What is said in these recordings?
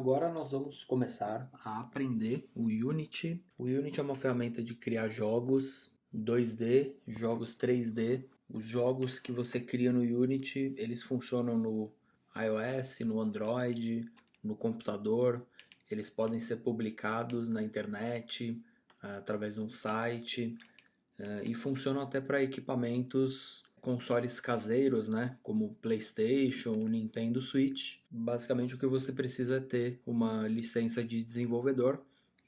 Agora nós vamos começar a aprender o Unity. O Unity é uma ferramenta de criar jogos 2D, jogos 3D. Os jogos que você cria no Unity, eles funcionam no iOS, no Android, no computador. Eles podem ser publicados na internet, através de um site, e funcionam até para equipamentos, consoles caseiros, né, como PlayStation, Nintendo Switch. Basicamente o que você precisa é ter uma licença de desenvolvedor,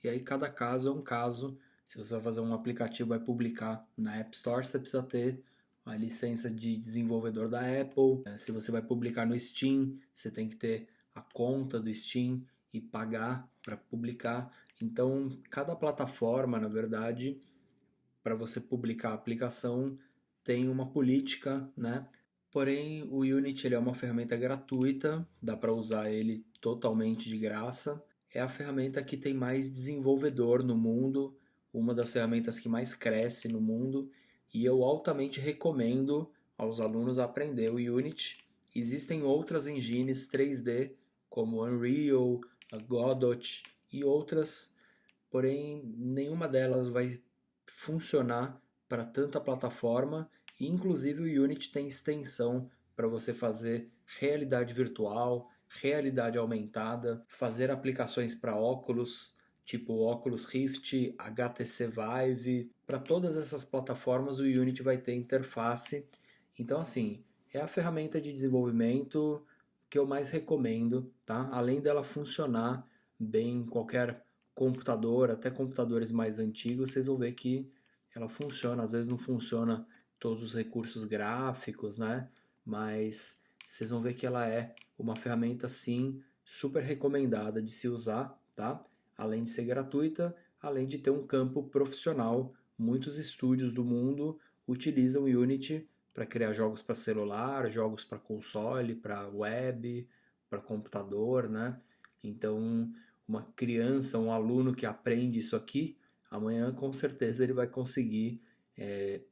e aí cada caso é um caso. Se você vai fazer um aplicativo, vai publicar na App Store, você precisa ter a licença de desenvolvedor da Apple. Se você vai publicar no Steam, você tem que ter a conta do Steam e pagar para publicar. Então, cada plataforma, na verdade, para você publicar a aplicação, tem uma política, né? Porém, o Unity ele é uma ferramenta gratuita, dá para usar ele totalmente de graça. É a ferramenta que tem mais desenvolvedor no mundo, uma das ferramentas que mais cresce no mundo, e eu altamente recomendo aos alunos aprender o Unity. Existem outras engines 3D, como Unreal, a Godot e outras, porém nenhuma delas vai funcionar para tanta plataforma, e inclusive o Unity tem extensão para você fazer realidade virtual, realidade aumentada, fazer aplicações para óculos, tipo Oculus Rift, HTC Vive. Para todas essas plataformas o Unity vai ter interface. Então assim, é a ferramenta de desenvolvimento que eu mais recomendo, tá? Além dela funcionar bem em qualquer computador, até computadores mais antigos, vocês vão ver que ela funciona. Às vezes não funciona todos os recursos gráficos, né? Mas vocês vão ver que ela é uma ferramenta, sim, super recomendada de se usar, tá? Além de ser gratuita, além de ter um campo profissional. Muitos estúdios do mundo utilizam o Unity para criar jogos para celular, jogos para console, para web, para computador, né? Então, uma criança, um aluno que aprende isso aqui, amanhã com certeza ele vai conseguir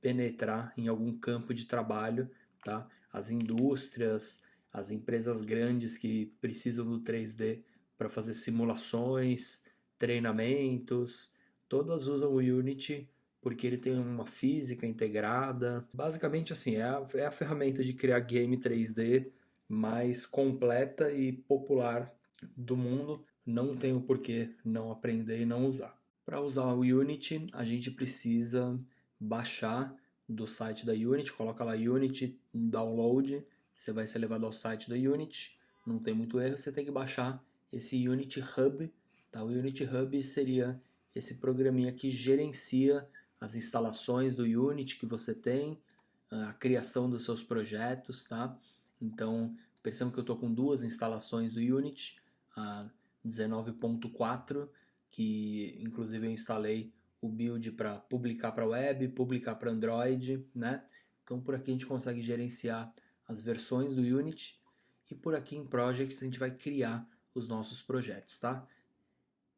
penetrar em algum campo de trabalho, tá? As indústrias, as empresas grandes que precisam do 3D para fazer simulações, treinamentos, todas usam o Unity porque ele tem uma física integrada. Basicamente assim, é a ferramenta de criar game 3D mais completa e popular do mundo. Não tem o porquê não aprender e não usar. Para usar o Unity, a gente precisa baixar do site da Unity, coloca lá Unity Download, você vai ser levado ao site da Unity, não tem muito erro, você tem que baixar esse Unity Hub, tá? O Unity Hub seria esse programinha que gerencia as instalações do Unity que você tem, a criação dos seus projetos, tá? Então, percebam que eu estou com duas instalações do Unity, a 19.4, que inclusive eu instalei o build para publicar para web, publicar para Android, né? Então por aqui a gente consegue gerenciar as versões do Unity, e por aqui em Projects a gente vai criar os nossos projetos, tá?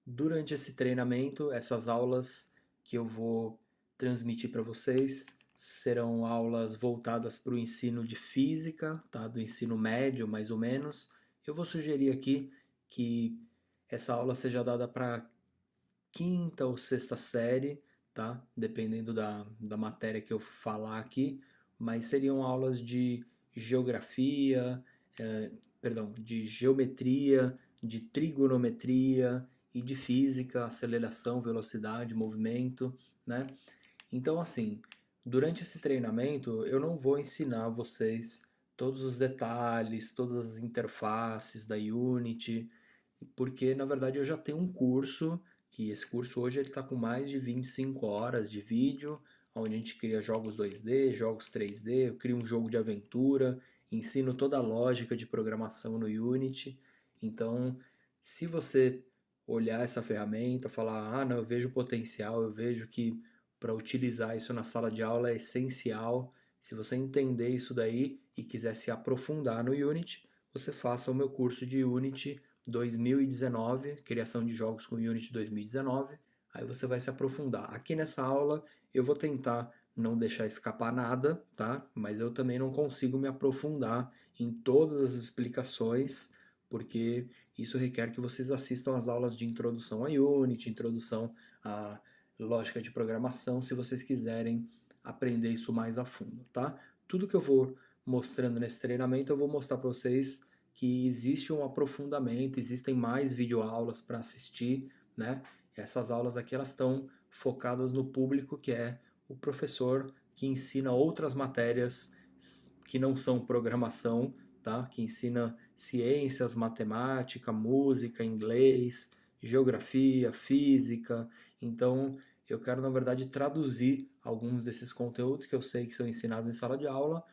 Durante esse treinamento, essas aulas que eu vou transmitir para vocês serão aulas voltadas para o ensino de física, tá? Do ensino médio, mais ou menos. Eu vou sugerir aqui que essa aula seja dada para quinta ou sexta série, tá? Dependendo da matéria que eu falar aqui, mas seriam aulas de geografia, de geometria, de trigonometria e de física, aceleração, velocidade, movimento, né? Então, assim, durante esse treinamento eu não vou ensinar vocês todos os detalhes, todas as interfaces da Unity, porque na verdade eu já tenho um curso, que esse curso hoje ele está com mais de 25 horas de vídeo, onde a gente cria jogos 2D, jogos 3D, eu crio um jogo de aventura, ensino toda a lógica de programação no Unity. Então, se você olhar essa ferramenta, falar, ah, não, eu vejo potencial, eu vejo que para utilizar isso na sala de aula é essencial. Se você entender isso daí e quiser se aprofundar no Unity, você faça o meu curso de Unity 2019, criação de jogos com Unity 2019. Aí você vai se aprofundar. Aqui nessa aula eu vou tentar não deixar escapar nada, tá? Mas eu também não consigo me aprofundar em todas as explicações, porque isso requer que vocês assistam às aulas de introdução a Unity, introdução à lógica de programação, se vocês quiserem aprender isso mais a fundo, tá? Tudo que eu vou mostrando nesse treinamento, eu vou mostrar para vocês que existe um aprofundamento, existem mais videoaulas para assistir, né? Essas aulas aqui elas estão focadas no público que é o professor que ensina outras matérias que não são programação, tá? Que ensina ciências, matemática, música, inglês, geografia, física. Então, eu quero, na verdade, traduzir alguns desses conteúdos que eu sei que são ensinados em sala de aula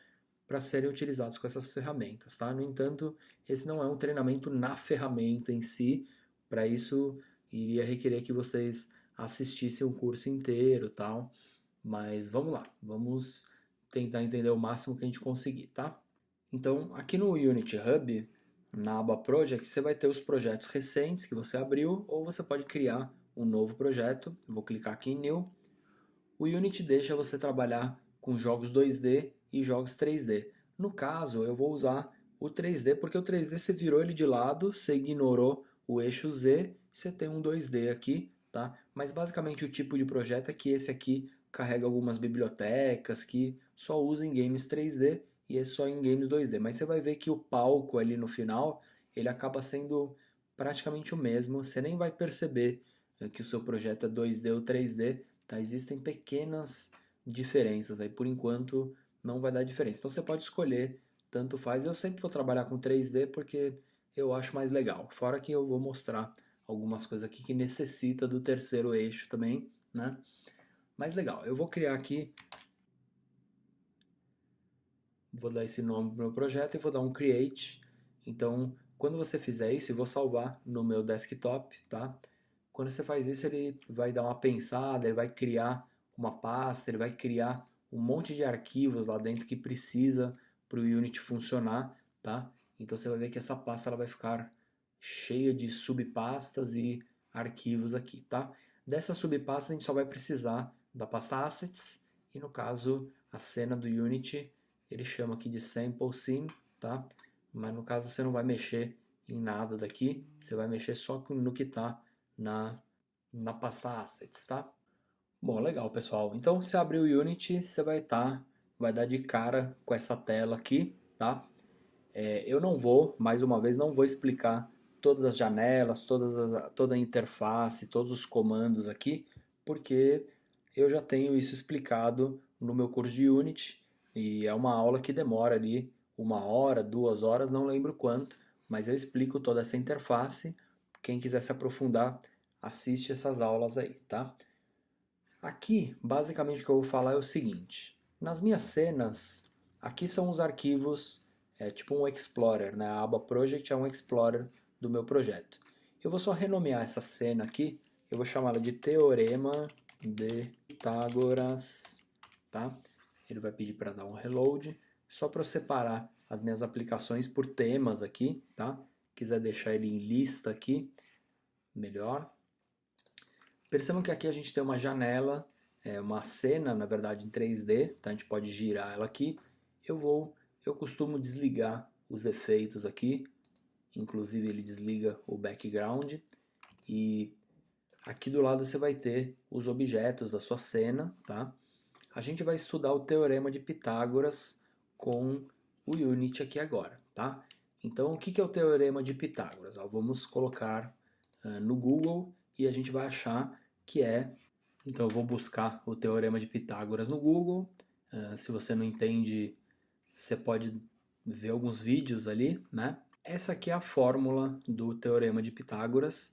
para serem utilizados com essas ferramentas, tá? No entanto, esse não é um treinamento na ferramenta em si. Para isso, iria requerer que vocês assistissem o curso inteiro, tal. Mas vamos lá, vamos tentar entender o máximo que a gente conseguir, tá? Então, aqui no Unity Hub, na aba Project, você vai ter os projetos recentes que você abriu, ou você pode criar um novo projeto. Vou clicar aqui em New. O Unity deixa você trabalhar com jogos 2D e jogos 3D. No caso, eu vou usar o 3D, porque o 3D você virou ele de lado, você ignorou o eixo Z, você tem um 2D aqui, tá? Mas basicamente o tipo de projeto é que esse aqui carrega algumas bibliotecas que só usa em games 3D e é só em games 2D. Mas você vai ver que o palco ali no final, ele acaba sendo praticamente o mesmo, você nem vai perceber que o seu projeto é 2D ou 3D, tá? Existem pequenas diferenças aí, por enquanto não vai dar diferença. Então você pode escolher, tanto faz. Eu sempre vou trabalhar com 3D porque eu acho mais legal. Fora que eu vou mostrar algumas coisas aqui que necessita do terceiro eixo também, né? Mas legal, eu vou criar aqui, vou dar esse nome pro meu projeto e vou dar um create. Então, quando você fizer isso, eu vou salvar no meu desktop, tá? Quando você faz isso, ele vai dar uma pensada, ele vai criar uma pasta, ele vai criar um monte de arquivos lá dentro que precisa para o Unity funcionar, tá? Então você vai ver que essa pasta ela vai ficar cheia de subpastas e arquivos aqui, tá? Dessa subpasta a gente só vai precisar da pasta Assets e no caso a cena do Unity ele chama aqui de Sample Scene, tá? Mas no caso você não vai mexer em nada daqui, você vai mexer só no que está na pasta Assets, tá? Bom, legal, pessoal. Então, se abrir o Unity, você vai dar de cara com essa tela aqui, tá? Eu não vou, mais uma vez, não vou explicar todas as janelas, toda a interface, todos os comandos aqui, porque eu já tenho isso explicado no meu curso de Unity e é uma aula que demora ali 1 hora, 2 horas, não lembro quanto, mas eu explico toda essa interface. Quem quiser se aprofundar, assiste essas aulas aí, tá? Aqui, basicamente, o que eu vou falar é o seguinte: nas minhas cenas, aqui são os arquivos, é tipo um Explorer, né? A aba Project é um Explorer do meu projeto. Eu vou só renomear essa cena aqui, eu vou chamá-la de Teorema de Pitágoras, tá? Ele vai pedir para dar um reload, só para eu separar as minhas aplicações por temas aqui, tá? Quiser deixar ele em lista aqui, melhor. Percebam que aqui a gente tem uma janela, uma cena, na verdade, em 3D, tá? A gente pode girar ela aqui. Eu costumo desligar os efeitos aqui, inclusive ele desliga o background. E aqui do lado você vai ter os objetos da sua cena, tá? A gente vai estudar o Teorema de Pitágoras com o Unity aqui agora, tá? Então, o que é o Teorema de Pitágoras? Vamos colocar no Google e a gente vai achar que é. Então eu vou buscar o Teorema de Pitágoras no Google. Se você não entende, você pode ver alguns vídeos ali, né? Essa aqui é a fórmula do Teorema de Pitágoras.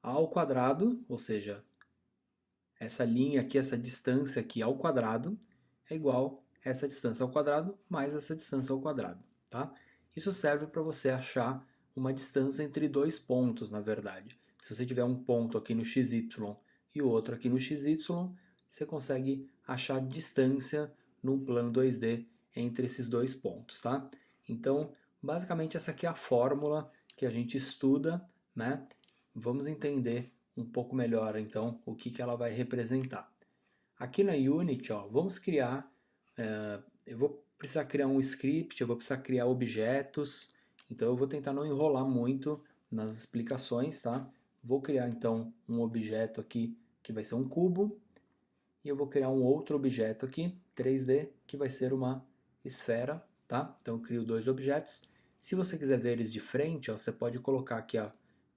A ao quadrado, ou seja, essa linha aqui, essa distância aqui ao quadrado, é igual a essa distância ao quadrado mais essa distância ao quadrado, tá? Isso serve para você achar uma distância entre dois pontos, na verdade. Se você tiver um ponto aqui no XY e o outro aqui no XY, você consegue achar distância num plano 2D entre esses dois pontos, tá? Então, basicamente essa aqui é a fórmula que a gente estuda, né? Vamos entender um pouco melhor, então, o que ela vai representar. Aqui na Unity, ó, vamos criar, eu vou precisar criar um script, eu vou precisar criar objetos, Então eu vou tentar não enrolar muito nas explicações, tá? Vou criar então um objeto aqui que vai ser um cubo e eu vou criar um outro objeto aqui, 3D, que vai ser uma esfera, tá? Então eu crio dois objetos. Se você quiser ver eles de frente, ó, você pode colocar aqui a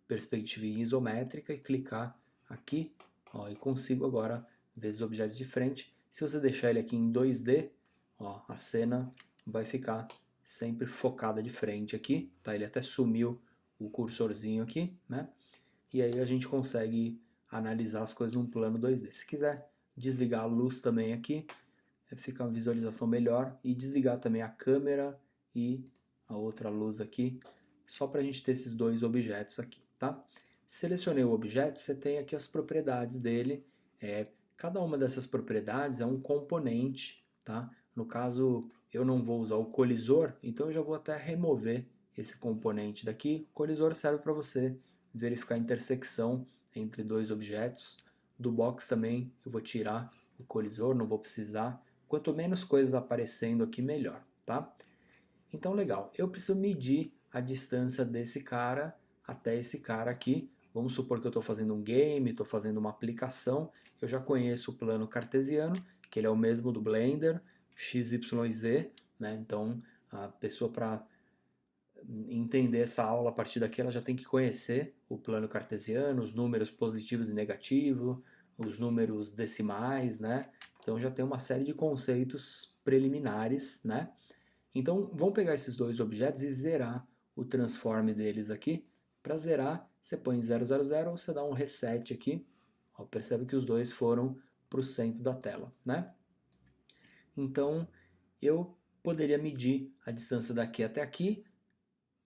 perspectiva isométrica e clicar aqui, ó, e consigo agora ver os objetos de frente. Se você deixar ele aqui em 2D, ó, a cena vai ficar sempre focada de frente aqui, tá? Ele até sumiu o cursorzinho aqui, né? E aí a gente consegue analisar as coisas num plano 2D. Se quiser desligar a luz também aqui, fica uma visualização melhor, e desligar também a câmera e a outra luz aqui, só para a gente ter esses dois objetos aqui, tá? Selecionei o objeto, você tem aqui as propriedades dele. Cada uma dessas propriedades é um componente, tá? No caso, eu não vou usar o colisor, então eu já vou até remover esse componente daqui. O colisor serve para você verificar a intersecção entre dois objetos. Do box também eu vou tirar o colisor, não vou precisar. Quanto menos coisas aparecendo aqui, melhor, tá? Então, legal. Eu preciso medir a distância desse cara até esse cara aqui. Vamos supor que eu estou fazendo um game, estou fazendo uma aplicação. Eu já conheço o plano cartesiano, que ele é o mesmo do Blender, x, y e z, né? Então, a pessoa para entender essa aula a partir daqui, ela já tem que conhecer o plano cartesiano, os números positivos e negativos, os números decimais, né? Então já tem uma série de conceitos preliminares, né? Então vamos pegar esses dois objetos e zerar o transform deles aqui. Para zerar, você põe 000 ou você dá um reset aqui. Ó, percebe que os dois foram para o centro da tela, né? Então eu poderia medir a distância daqui até aqui.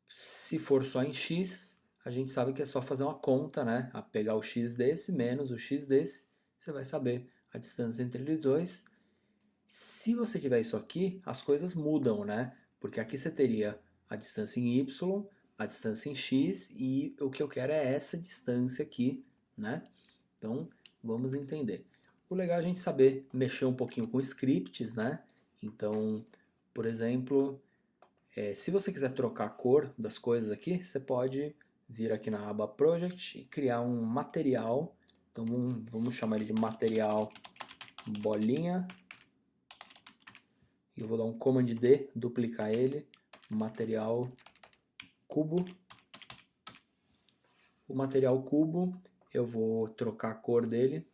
Se for só em x, a gente sabe que é só fazer uma conta, né? A pegar o x desse menos o x desse, você vai saber a distância entre eles dois. Se você tiver isso aqui, as coisas mudam, né? Porque aqui você teria a distância em y, a distância em x, e o que eu quero é essa distância aqui, né? Então, vamos entender. O legal é a gente saber mexer um pouquinho com scripts, né? Então, por exemplo, se você quiser trocar a cor das coisas aqui, você pode vir aqui na aba Project e criar um material. Então vamos chamar ele de material bolinha. E eu vou dar um Command D, duplicar ele, material cubo. O material cubo, eu vou trocar a cor dele.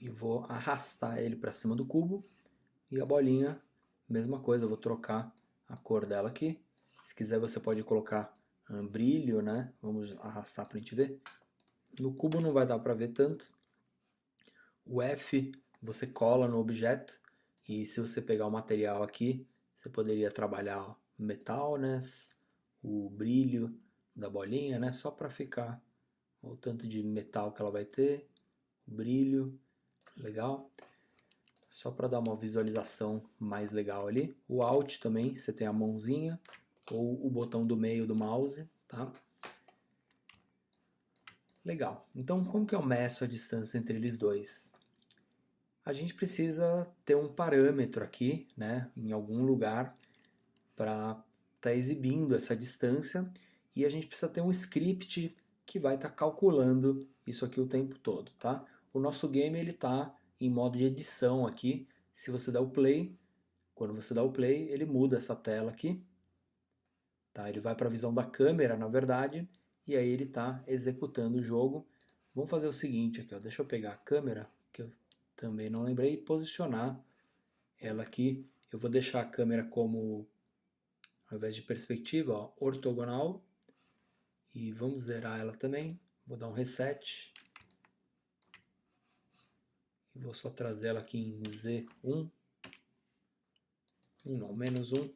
E vou arrastar ele para cima do cubo. E a bolinha, mesma coisa, eu vou trocar a cor dela aqui. Se quiser você pode colocar brilho, né? Vamos arrastar para a gente ver. No cubo não vai dar para ver tanto. O F você cola no objeto. E se você pegar o material aqui, você poderia trabalhar o metalness, o brilho da bolinha, né? Só para ficar o tanto de metal que ela vai ter, o brilho, legal. Só para dar uma visualização mais legal ali. O Alt também, você tem a mãozinha ou o botão do meio do mouse, tá? Legal. Então, como que eu meço a distância entre eles dois? A gente precisa ter um parâmetro aqui, né, em algum lugar para estar exibindo essa distância, e a gente precisa ter um script que vai estar calculando isso aqui o tempo todo, tá? O nosso game ele está em modo de edição aqui. Se você der o play, quando você dá o play, ele muda essa tela aqui, tá? Ele vai para a visão da câmera, na verdade, e aí ele está executando o jogo. Vamos fazer o seguinte aqui, ó. Deixa eu pegar a câmera, que eu também não lembrei, e posicionar ela aqui. Eu vou deixar a câmera como, ao invés de perspectiva, ó, ortogonal. E vamos zerar ela também. Vou dar um reset. E vou só trazer ela aqui em Z1. Não, menos 1.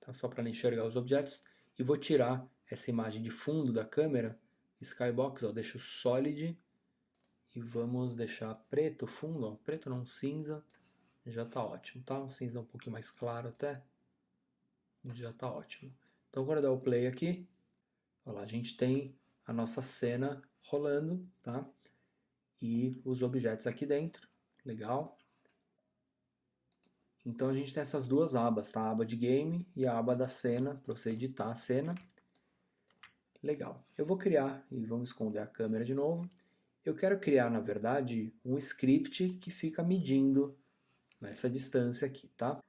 Tá? Só para enxergar os objetos. E vou tirar essa imagem de fundo da câmera. Skybox, ó, deixo solid. E vamos deixar preto o fundo. Ó, preto não, cinza. Já tá ótimo, tá? Um cinza um pouquinho mais claro até. Já tá ótimo. Então, quando eu der o play aqui, olha lá, a gente tem a nossa cena rolando, tá? E os objetos aqui dentro, legal. Então a gente tem essas duas abas, tá? A aba de game e a aba da cena, para você editar a cena. Legal. Eu vou criar, e vamos esconder a câmera de novo. Eu quero criar, na verdade, um script que fica medindo essa distância aqui, tá?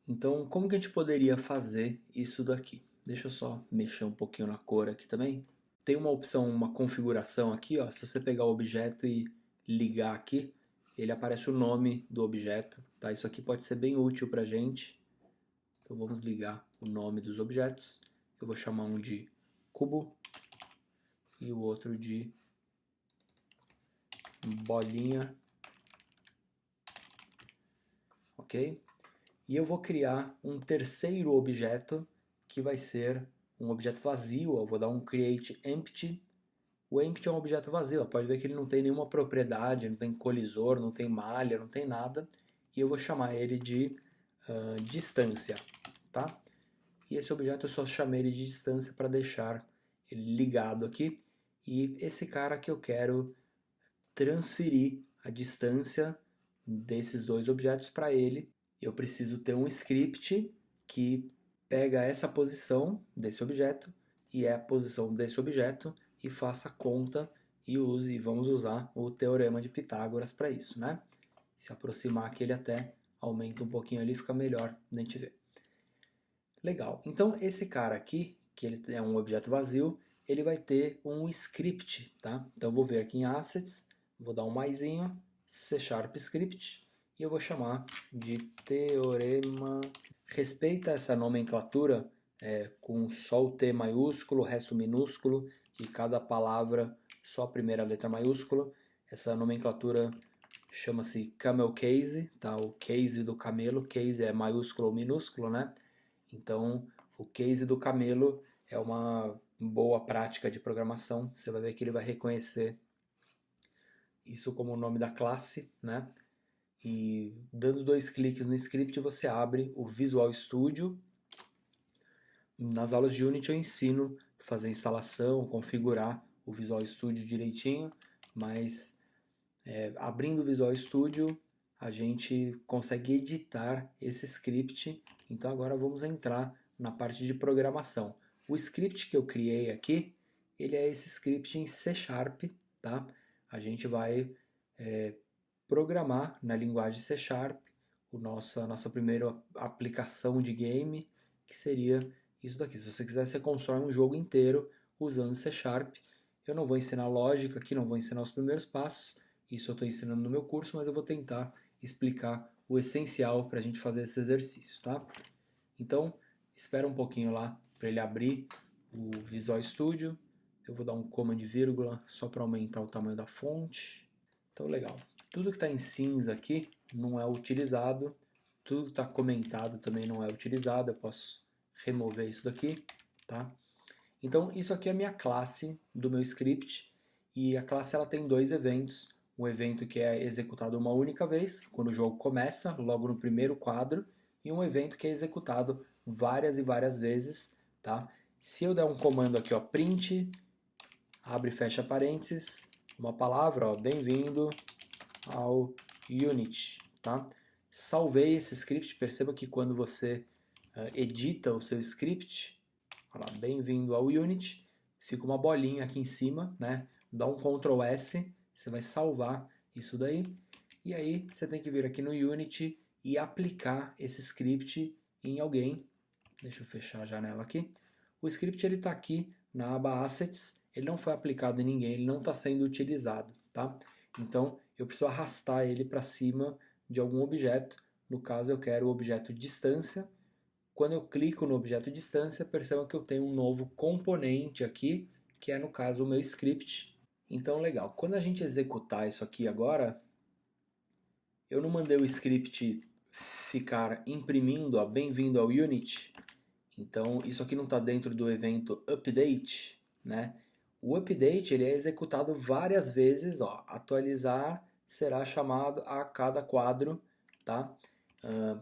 Então, como que a gente poderia fazer isso daqui? Deixa eu só mexer um pouquinho na cor aqui também. Tem uma opção, uma configuração aqui, ó. Se você pegar o objeto e ligar aqui, ele aparece o nome do objeto, tá? Isso aqui pode ser bem útil pra gente. Então vamos ligar o nome dos objetos. Eu vou chamar um de cubo e o outro de bolinha, ok? E eu vou criar um terceiro objeto que vai ser um objeto vazio. Eu vou dar um create empty. O empty é um objeto vazio, pode ver que ele não tem nenhuma propriedade, não tem colisor, não tem malha, não tem nada. E eu vou chamar ele de distância, tá? E esse objeto eu só chamei ele de distância para deixar ele ligado aqui. E esse cara que eu quero transferir a distância desses dois objetos para ele. Eu preciso ter um script que pega essa posição desse objeto e é a posição desse objeto e faça a conta e use, vamos usar o teorema de Pitágoras para isso, né? Se aproximar aqui ele até aumenta um pouquinho ali, fica melhor a gente ver. Legal, então esse cara aqui, que ele é um objeto vazio, ele vai ter um script, tá? Então eu vou ver aqui em Assets, vou dar um maisinho, C# script, e eu vou chamar de teorema. Respeita essa nomenclatura com só o T maiúsculo, o resto minúsculo, e cada palavra só a primeira letra maiúscula. Essa nomenclatura chama-se camel case, tá? O case do camelo, case é maiúsculo ou minúsculo, né? Então, o case do camelo é uma boa prática de programação. Você vai ver que ele vai reconhecer isso como o nome da classe, né? E dando 2 cliques no script, você abre o Visual Studio. Nas aulas de Unity eu ensino a fazer a instalação, configurar o Visual Studio direitinho, mas abrindo o Visual Studio a gente consegue editar esse script. Então agora vamos entrar na parte de programação. O script que eu criei aqui, ele é esse script em C#, tá? A gente vai programar na linguagem C#, a nossa primeira aplicação de game, que seria isso daqui. Se você quiser, você constrói um jogo inteiro usando C#. Eu não vou ensinar lógica aqui, não vou ensinar os primeiros passos, isso eu estou ensinando no meu curso, mas eu vou tentar explicar o essencial para a gente fazer esse exercício, tá? Então, espera um pouquinho lá para ele abrir o Visual Studio. Eu vou dar um comma de vírgula só para aumentar o tamanho da fonte. Então, legal. Tudo que está em cinza aqui não é utilizado. Tudo que está comentado também não é utilizado. Eu posso remover isso daqui, tá? Então, isso aqui é a minha classe do meu script. E a classe ela tem 2 eventos. Um evento que é executado uma única vez, quando o jogo começa, logo no primeiro quadro. E um evento que é executado várias e várias vezes, tá? Se eu der um comando aqui, ó, print, abre e fecha parênteses, uma palavra, ó, bem-vindo ao Unity, tá? Salvei esse script, perceba que quando você edita o seu script, olha lá, bem-vindo ao Unity, fica uma bolinha aqui em cima, né? Dá um Ctrl S, você vai salvar isso daí, e aí você tem que vir aqui no Unity e aplicar esse script em alguém. Deixa eu fechar a janela aqui. O script ele está aqui na aba Assets, ele não foi aplicado em ninguém, ele não está sendo utilizado, tá? Então eu preciso arrastar ele para cima de algum objeto. No caso eu quero o objeto distância. Quando eu clico no objeto distância, percebam que eu tenho um novo componente aqui, que é no caso o meu script. Então legal, quando a gente executar isso aqui agora, eu não mandei o script ficar imprimindo, ó, bem-vindo ao Unity. Então isso aqui não está dentro do evento update, né? O update ele é executado várias vezes, ó. Atualizar será chamado a cada quadro, tá? O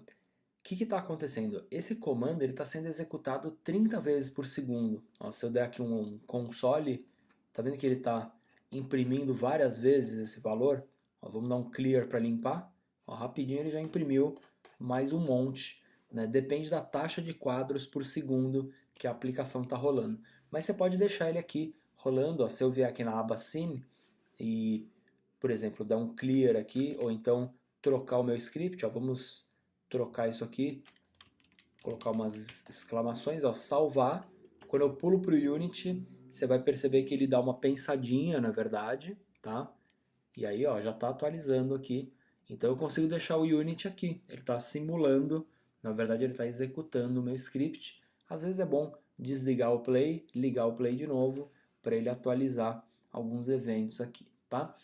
que está acontecendo? Esse comando está sendo executado 30 vezes por segundo. Ó, se eu der aqui um console, tá vendo que ele está imprimindo várias vezes esse valor? Ó, vamos dar um clear para limpar. Ó, rapidinho ele já imprimiu mais um monte, né? Depende da taxa de quadros por segundo que a aplicação está rolando. Mas você pode deixar ele aqui rolando, ó, se eu vier aqui na aba Scene e, por exemplo, dar um clear aqui, ou então trocar o meu script, ó, vamos trocar isso aqui, colocar umas exclamações, ó, salvar. Quando eu pulo para o Unity, você vai perceber que ele dá uma pensadinha, na verdade, tá? E aí, ó, já está atualizando aqui. Então eu consigo deixar o Unity aqui. Ele está simulando, na verdade ele está executando o meu script. Às vezes é bom desligar o play, ligar o play de novo, para ele atualizar alguns eventos aqui, tá?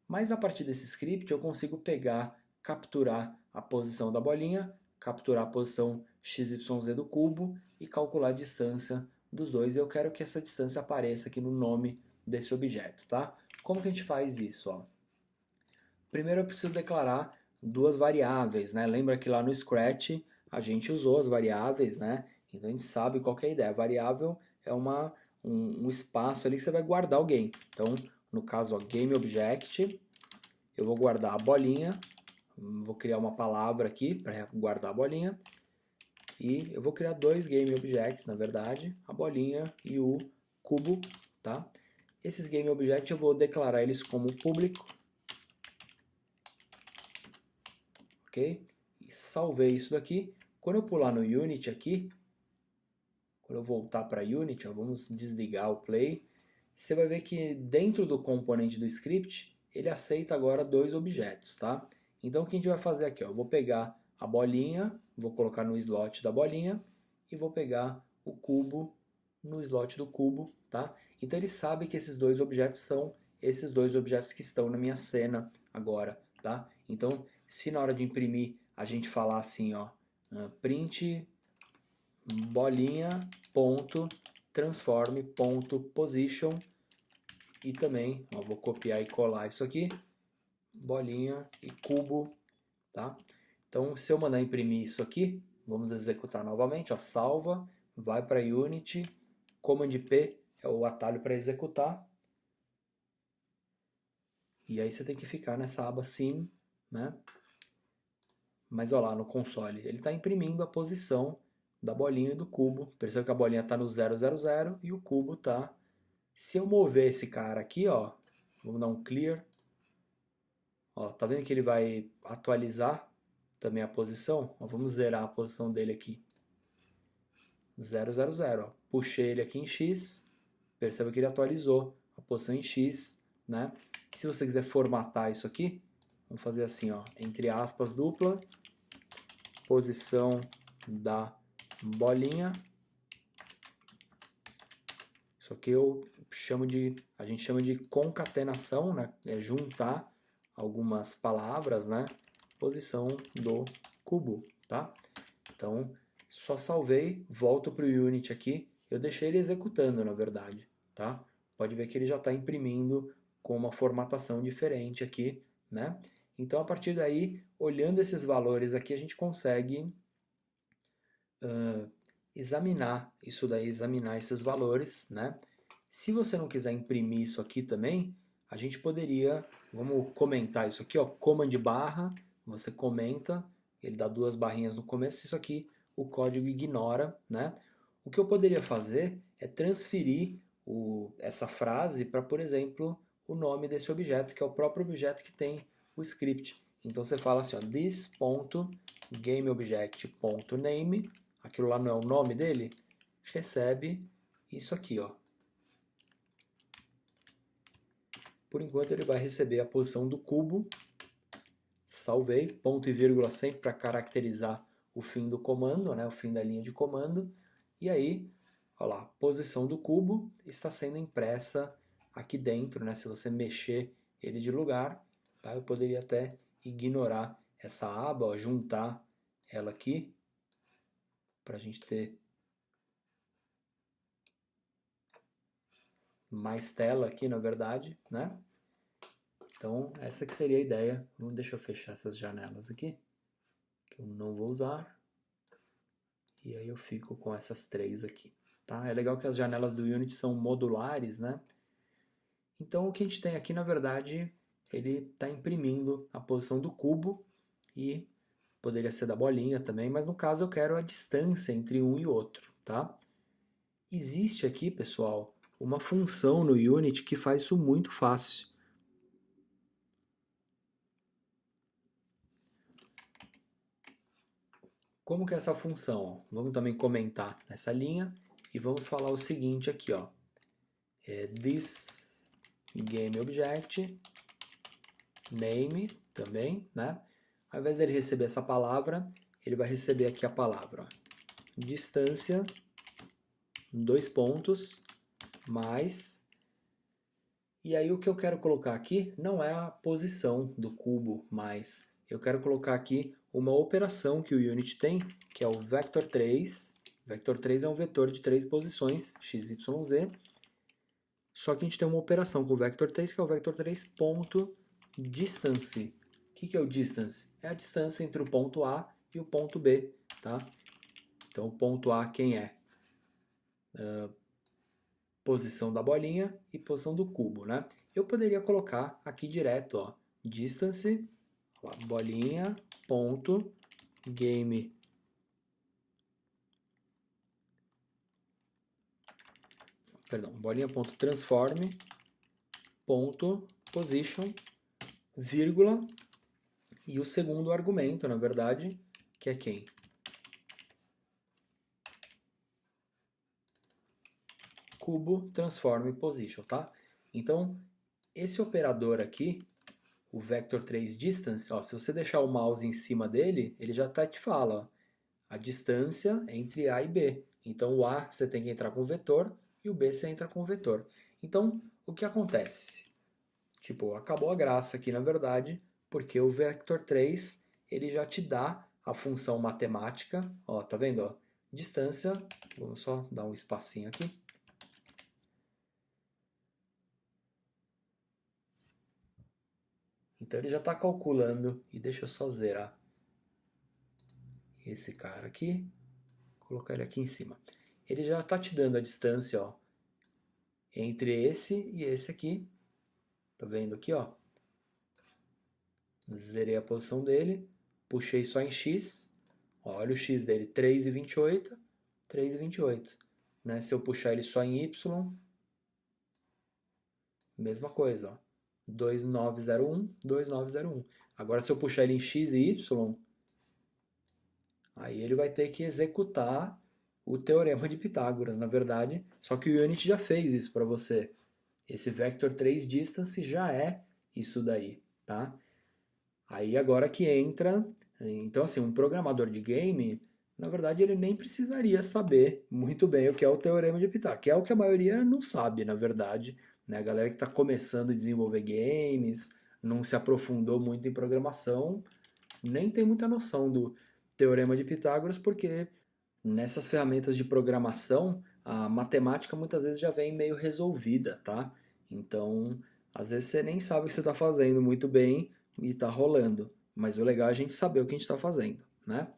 Mas a partir desse script eu consigo pegar, capturar a posição da bolinha, capturar a posição XYZ do cubo e calcular a distância dos dois. Eu quero que essa distância apareça aqui no nome desse objeto, tá? Como que a gente faz isso, ó? Primeiro eu preciso declarar duas variáveis, né? Lembra que lá no Scratch a gente usou as variáveis, né? Então a gente sabe qual que é a ideia. A variável é um espaço ali que você vai guardar alguém. Então, no caso, ó, GameObject, eu vou guardar a bolinha, vou criar uma palavra aqui para guardar a bolinha, e eu vou criar dois GameObjects, na verdade, a bolinha e o cubo, tá? Esses GameObjects eu vou declarar eles como público, ok? E salvei isso daqui. Quando eu pular no Unity aqui, quando eu voltar para Unity, ó, vamos desligar o Play, você vai ver que dentro do componente do script, ele aceita agora dois objetos, tá? Então o que a gente vai fazer aqui? Ó, eu vou pegar a bolinha, vou colocar no slot da bolinha, e vou pegar o cubo no slot do cubo, tá? Então ele sabe que esses dois objetos são esses dois objetos que estão na minha cena agora, tá? Então, se na hora de imprimir a gente falar assim, ó, print bolinha ponto transform ponto position, e também, ó, vou copiar e colar isso aqui, bolinha e cubo, tá? Então, se eu mandar imprimir isso aqui, vamos executar novamente, ó, salva, vai para Unity, Command P é o atalho para executar, e aí você tem que ficar nessa aba Scene, né? Mas olha lá no console, ele está imprimindo a posição da bolinha e do cubo. Percebe que a bolinha está no 000 e o cubo está... Se eu mover esse cara aqui, ó, vamos dar um clear, ó, tá vendo que ele vai atualizar também a posição? Ó, vamos zerar a posição dele aqui. 000, ó. Puxei ele aqui em X, perceba que ele atualizou a posição em X, né? Se você quiser formatar isso aqui, vamos fazer assim, ó, entre aspas dupla, posição da bolinha. Isso aqui a gente chama de concatenação, né? É juntar algumas palavras, né? Posição do cubo, tá? Então, só salvei, volto para o Unity aqui, eu deixei ele executando, na verdade, tá? Pode ver que ele já está imprimindo com uma formatação diferente aqui, né? Então, a partir daí, olhando esses valores aqui, a gente consegue examinar isso daí, examinar esses valores, né? Se você não quiser imprimir isso aqui também, a gente poderia, vamos comentar isso aqui, ó, command barra, você comenta, ele dá duas barrinhas no começo, isso aqui o código ignora, né? O que eu poderia fazer é transferir essa frase para, por exemplo, o nome desse objeto, que é o próprio objeto que tem o script. Então você fala assim, ó, this.gameObject.name, aquilo lá não é o nome dele, recebe isso aqui, ó. Por enquanto ele vai receber a posição do cubo, salvei, ponto e vírgula sempre para caracterizar o fim do comando, né, o fim da linha de comando, e aí, olha lá, posição do cubo está sendo impressa aqui dentro, né, se você mexer ele de lugar, tá, eu poderia até ignorar essa aba, ó, juntar ela aqui, para a gente ter mais tela aqui, na verdade, né? Então, essa que seria a ideia. Deixa eu fechar essas janelas aqui, que eu não vou usar. E aí eu fico com essas três aqui, tá? É legal que as janelas do Unity são modulares, né? Então, o que a gente tem aqui, na verdade, ele está imprimindo a posição do cubo e poderia ser da bolinha também, mas no caso eu quero a distância entre um e outro, tá? Existe aqui, pessoal, uma função no Unity que faz isso muito fácil. Como que é essa função? Vamos também comentar nessa linha e vamos falar o seguinte aqui, ó. This game object name também, né? Ao invés dele receber essa palavra, ele vai receber aqui a palavra, ó, distância, 2 pontos, mais. E aí o que eu quero colocar aqui não é a posição do cubo, mas eu quero colocar aqui uma operação que o Unity tem, que é o vector 3. Vector 3 é um vetor de 3 posições, x, y, z. Só que a gente tem uma operação com o vector 3, que é o vector 3.distance. O que é o distance? É a distância entre o ponto A e o ponto B, tá? Então o ponto A quem é? Posição da bolinha e posição do cubo, né? Eu poderia colocar aqui direto, ó, distance, ó, bolinha, ponto, game, perdão, bolinha, ponto, transform, ponto, position, vírgula, e o segundo argumento, na verdade, que é quem? Cubo, transform, position, tá? Então, esse operador aqui, o vector 3 distance, ó, se você deixar o mouse em cima dele, ele já até te fala, ó, a distância entre A e B. Então o A você tem que entrar com o vetor e o B você entra com o vetor. Então o que acontece? Tipo, acabou a graça aqui na verdade, porque o vector 3 ele já te dá a função matemática, ó, tá vendo? Ó? Distância, vamos só dar um espacinho aqui. Então ele já está calculando, e deixa eu só zerar esse cara aqui, colocar ele aqui em cima. Ele já está te dando a distância, ó, entre esse e esse aqui. Tá vendo aqui, ó? Zerei a posição dele, puxei só em x. Ó, olha o x dele, 3,28, 3,28. Né? Se eu puxar ele só em y, mesma coisa, ó. 2901, 2901. Agora se eu puxar ele em x e y, aí ele vai ter que executar o teorema de Pitágoras, na verdade, só que o Unity já fez isso para você. Esse vector 3 distance já é isso daí, tá? Aí agora que entra, então assim, um programador de game, na verdade ele nem precisaria saber muito bem o que é o teorema de Pitágoras, que é o que a maioria não sabe, na verdade, né? A galera que está começando a desenvolver games, não se aprofundou muito em programação, nem tem muita noção do teorema de Pitágoras, porque nessas ferramentas de programação, a matemática muitas vezes já vem meio resolvida, tá? Então, às vezes você nem sabe o que você está fazendo muito bem e está rolando. Mas o legal é a gente saber o que a gente está fazendo, né?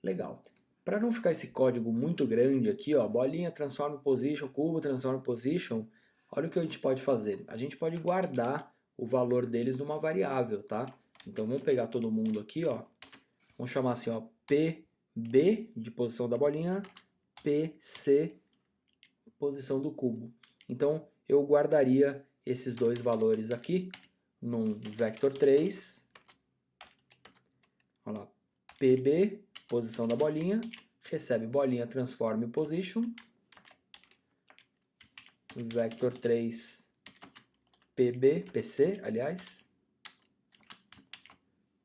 Legal. Para não ficar esse código muito grande aqui, ó, bolinha, transform position, cubo, transform position, olha o que a gente pode fazer. A gente pode guardar o valor deles numa variável, tá? Então vamos pegar todo mundo aqui, ó. Vamos chamar assim, ó, PB de posição da bolinha, PC posição do cubo. Então eu guardaria esses dois valores aqui num vector 3, olha lá, PB, posição da bolinha, recebe bolinha transform position, vector 3 PB, PC, aliás,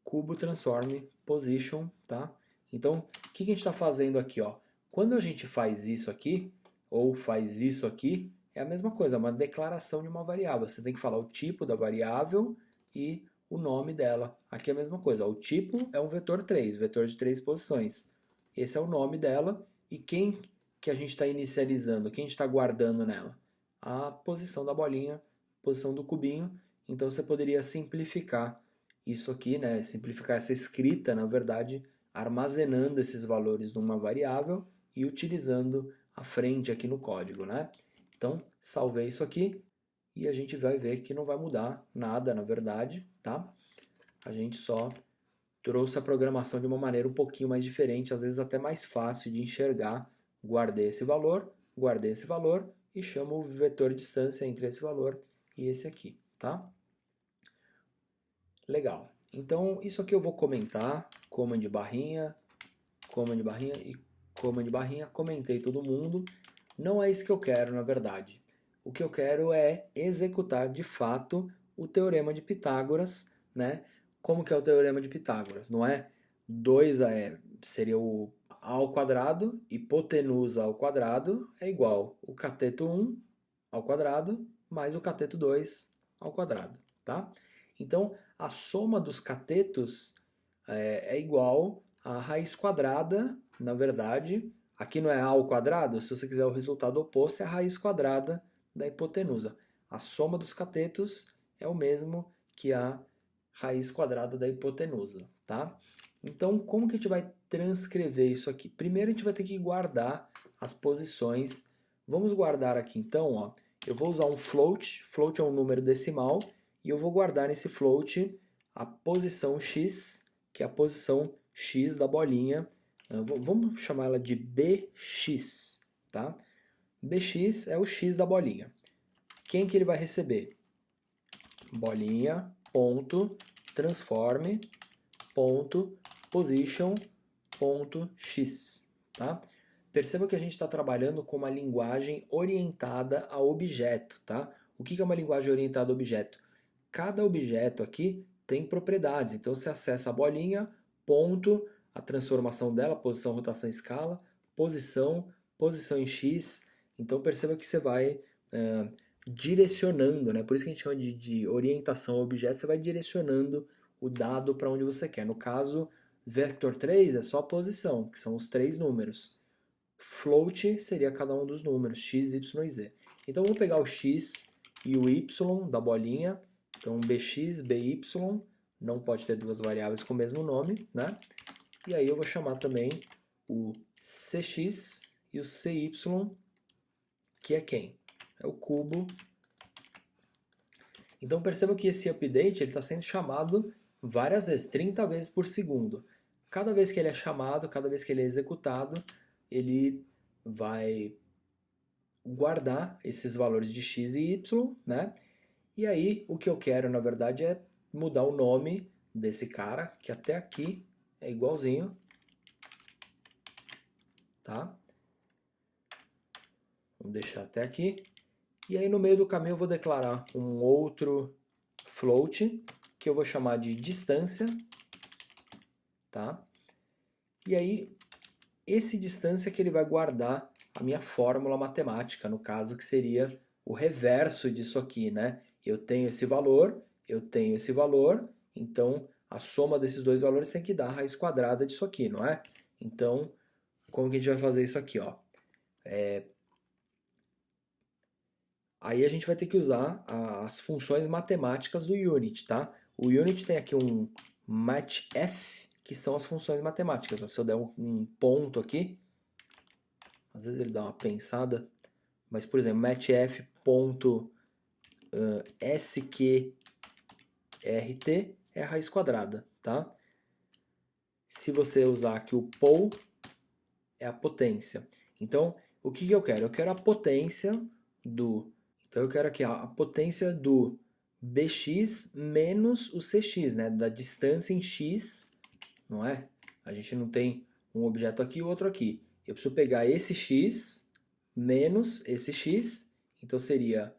cubo transform position, tá? Então, o que a gente está fazendo aqui, ó? Quando a gente faz isso aqui, ou faz isso aqui, é a mesma coisa, é uma declaração de uma variável. Você tem que falar o tipo da variável e o nome dela. Aqui é a mesma coisa, ó. O tipo é um vetor 3, vetor de 3 posições. Esse é o nome dela e quem que a gente está inicializando, quem a gente está guardando nela? A posição da bolinha, posição do cubinho. Então você poderia simplificar isso aqui, né? Simplificar essa escrita, na verdade, armazenando esses valores numa variável e utilizando a frente aqui no código, né? Então, salvei isso aqui e a gente vai ver que não vai mudar nada, na verdade, tá? A gente só trouxe a programação de uma maneira um pouquinho mais diferente, às vezes até mais fácil de enxergar. Guardei esse valor e chamo o vetor de distância entre esse valor e esse aqui, tá? Legal. Então, isso aqui eu vou comentar, command barrinha e command barrinha, comentei todo mundo. Não é isso que eu quero, na verdade. O que eu quero é executar de fato o teorema de Pitágoras, né? Como que é o teorema de Pitágoras? Não é 2 seria o a ao quadrado, hipotenusa ao quadrado é igual o cateto 1 ao quadrado mais o cateto 2 ao quadrado, tá? Então, a soma dos catetos é igual a raiz quadrada, na verdade, aqui não é a ao quadrado, se você quiser o resultado oposto é a raiz quadrada da hipotenusa. A soma dos catetos é o mesmo que a raiz quadrada da hipotenusa, tá? Então, como que a gente vai transcrever isso aqui? Primeiro a gente vai ter que guardar as posições. Vamos guardar aqui então, ó. Eu vou usar um float. Float é um número decimal e eu vou guardar nesse float a posição x, que é a posição x da bolinha. Vamos chamar ela de bx, tá? Bx é o x da bolinha. Quem que ele vai receber? Bolinha, ponto, transforme, ponto, position, ponto, x, tá? Perceba que a gente está trabalhando com uma linguagem orientada a objeto, tá? O que é uma linguagem orientada a objeto? Cada objeto aqui tem propriedades, então você acessa a bolinha, ponto, a transformação dela, posição, rotação, escala, posição, posição em x, então perceba que você vai direcionando, né? Por isso que a gente chama de orientação a objeto, você vai direcionando o dado para onde você quer. No caso, vector 3 é só a posição, que são os 3 números. Float seria cada um dos números, x, y e z. Então vamos pegar o x e o y da bolinha. Então bx, by, não pode ter duas variáveis com o mesmo nome, né? E aí eu vou chamar também o cx e o cy, que é quem? É o cubo. Então perceba que esse update está sendo chamado várias vezes, 30 vezes por segundo. Cada vez que ele é chamado, cada vez que ele é executado, ele vai guardar esses valores de x e y, né? E aí o que eu quero, na verdade, é mudar o nome desse cara, que até aqui é igualzinho, tá? Vamos deixar até aqui. E aí no meio do caminho eu vou declarar um outro float, que eu vou chamar de distância, tá? E aí esse distância que ele vai guardar a minha fórmula matemática, no caso que seria o reverso disso aqui, né? Eu tenho esse valor, então a soma desses dois valores tem que dar a raiz quadrada disso aqui, não é? Então, como que a gente vai fazer isso aqui, ó? Aí a gente vai ter que usar as funções matemáticas do Unity, tá? O Unity tem aqui um matf, que são as funções matemáticas. Se eu der um ponto aqui, às vezes ele dá uma pensada, mas por exemplo, matf.sqrt é a raiz quadrada, tá? Se você usar aqui o pol, é a potência. Então, o que eu quero? Eu quero a potência do... Então eu quero aqui a potência do bx menos o cx, né? Da distância em x, não é? A gente não tem um objeto aqui e outro aqui. Eu preciso pegar esse x menos esse x, então seria...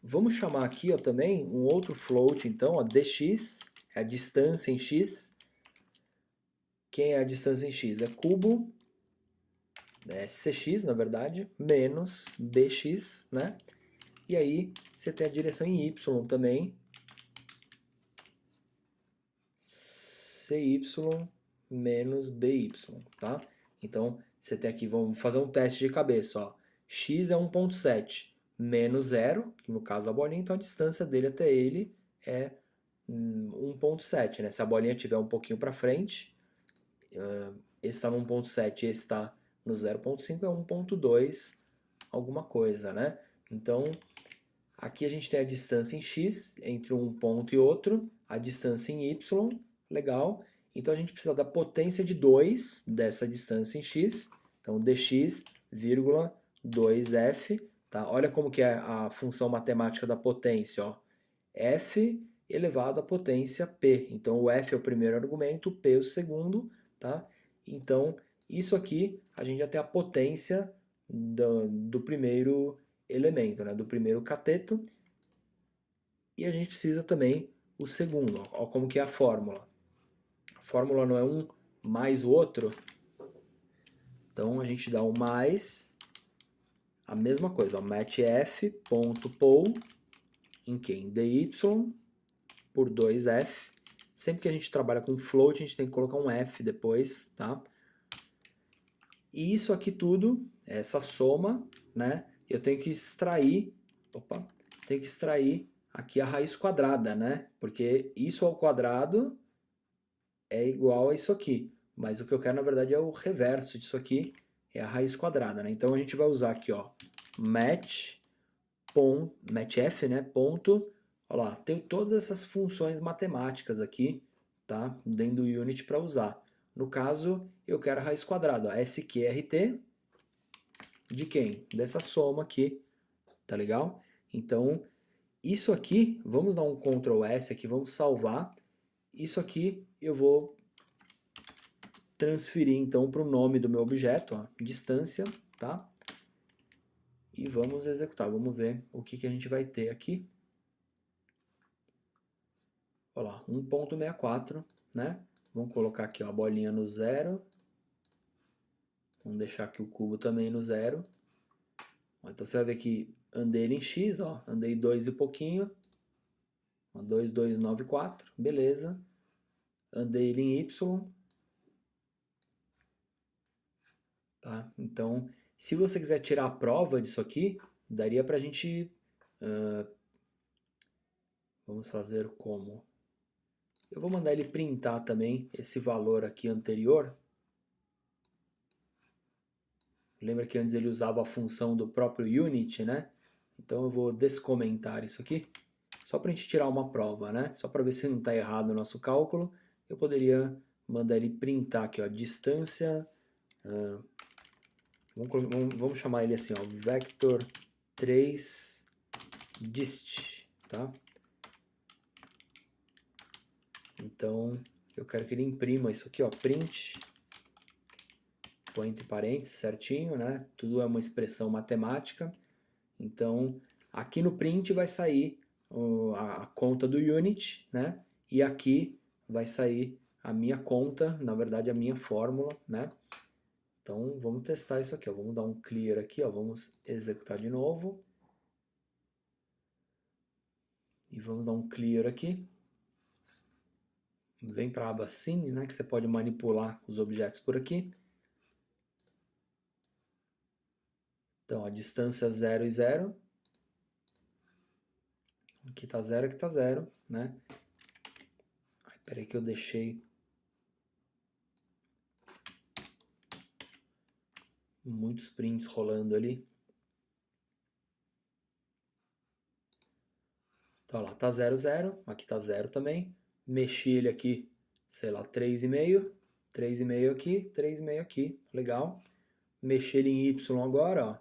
vamos chamar aqui ó, também um outro float, então, ó, dx, é a distância em x. Quem é a distância em x? É cubo, cx na verdade, menos bx, né? E aí você tem a direção em y também, cy menos by, tá? Então você tem aqui, vamos fazer um teste de cabeça, ó. X é 1.7 menos 0, que no caso a bolinha, então a distância dele até ele é 1.7, né? Se a bolinha estiver um pouquinho para frente, esse está no 1.7 e esse está no 0.5, é 1.2 alguma coisa, né? Então, aqui a gente tem a distância em x entre um ponto e outro, a distância em y, Legal. Então a gente precisa da potência de 2 dessa distância em x. Então dx, vírgula, 2f. Tá? Olha como que é a função matemática da potência. Ó. F elevado à potência p. Então o f é o primeiro argumento, o p é o segundo. Tá? Então isso aqui a gente já tem a potência do primeiro elemento, né? Do primeiro cateto. E a gente precisa também o segundo. Ó, como que é a fórmula. A fórmula não é um mais o outro. Então a gente dá um mais a mesma coisa. Ó, matf.poll em quem? dy por 2f. Sempre que a gente trabalha com float, a gente tem que colocar um f depois, tá? E isso aqui tudo, essa soma, né? Eu tenho que extrair, aqui a raiz quadrada, né? Porque isso ao quadrado é igual a isso aqui. Mas o que eu quero, na verdade, é o reverso disso aqui, é a raiz quadrada, né? Então a gente vai usar aqui, ó, matf, né? Ponto, olha lá, tenho todas essas funções matemáticas aqui, tá? Dentro do Unity para usar. No caso, eu quero a raiz quadrada, ó, SQRT de quem? Dessa soma aqui, tá legal? Então, isso aqui, vamos dar um Ctrl S aqui, vamos salvar. Isso aqui eu vou transferir então para o nome do meu objeto, ó, distância, tá? E vamos executar, vamos ver o que a gente vai ter aqui. Olha lá, 1.64, né? Vamos colocar aqui ó, a bolinha no 0. Vamos deixar aqui o cubo também no 0. Então você vai ver que andei ele em x, ó, andei 2 e pouquinho. 2,294, beleza. Andei ele em y. Tá? Então, se você quiser tirar a prova disso aqui, daria pra gente... vamos fazer como? Eu vou mandar ele printar também esse valor aqui anterior. Lembra que antes ele usava a função do próprio Unity, né? Então eu vou descomentar isso aqui, só para a gente tirar uma prova, né? Só para ver se não está errado o nosso cálculo. Eu poderia mandar ele printar aqui, ó, distância... vamos chamar ele assim, ó, vector 3 dist, tá? Então, eu quero que ele imprima isso aqui, ó, print, põe entre parênteses certinho, né? Tudo é uma expressão matemática. Então, aqui no print vai sair a conta do Unity, né? E aqui vai sair a minha conta, na verdade a minha fórmula, né? Então, vamos testar isso aqui, ó. Vamos dar um clear aqui, ó. Vamos executar de novo. E vamos dar um clear aqui. Vem para a aba Scene, né? Que você pode manipular os objetos por aqui. Então, a distância 0 e 0. Aqui está 0, aqui está 0, né? Espera aí que eu deixei muitos prints rolando ali. Então, lá tá 0, 0. Aqui tá 0 também. Mexi ele aqui, sei lá, 3,5. 3,5 aqui, 3,5 aqui. Legal. Mexi ele em Y agora, ó.